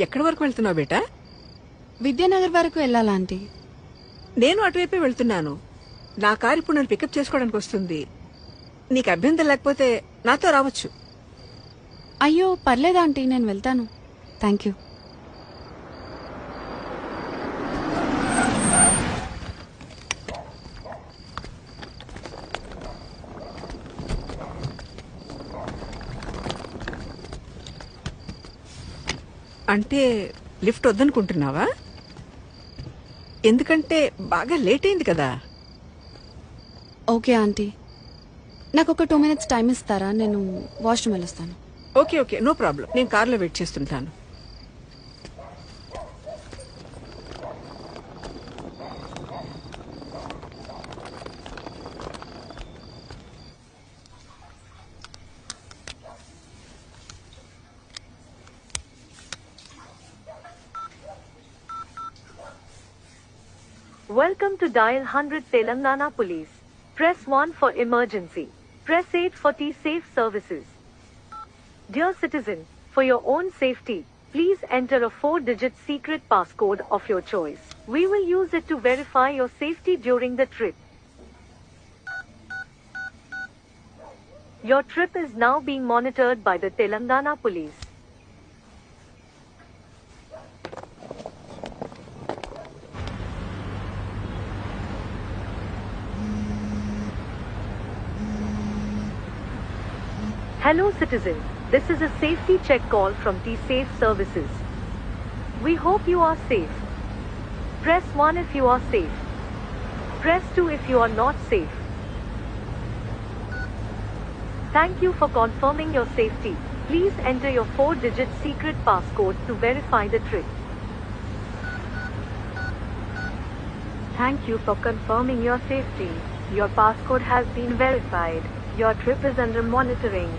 ఎక్కడి వరకు వెళ్తున్నావు బేటా? విద్యానగర్ వరకు వెళ్ళాలా ఆంటీ? నేను అటువైపే వెళ్తున్నాను. నా కారు ఇప్పుడు నన్ను పికప్ చేసుకోవడానికి వస్తుంది. నీకు అభ్యంతరం లేకపోతే నాతో రావచ్చు. అయ్యో పర్లేదా ఆంటీ, నేను వెళ్తాను. Thank you. అంటే లిఫ్ట్ వద్దనుకుంటున్నావా? ఎందుకంటే బాగా లేట్ అయింది కదా. ఓకే ఆంటీ, నాకు ఒక 2 minutes టైం ఇస్తారా? నేను వాష్రూమ్ వెళ్ళొస్తాను. Okay okay, no problem. నేను కార్లో వెయిట్ చేస్తుంటాను. Welcome to Dial 100 Telangana Police. Press 1 for emergency. Press 8 for T-Safe services. Dear citizen, for your own safety, please enter a 4-digit secret passcode of your choice. We will use it to verify your safety during the trip. Your trip is now being monitored by the Telangana Police. Hello citizen, this is a safety check call from T-Safe services. We hope you are safe. Press 1 if you are safe. Press 2 if you are not safe. Thank you for confirming your safety. Please enter your 4-digit secret passcode to verify the trip. Thank you for confirming your safety. Your passcode has been verified. Your trip is under monitoring.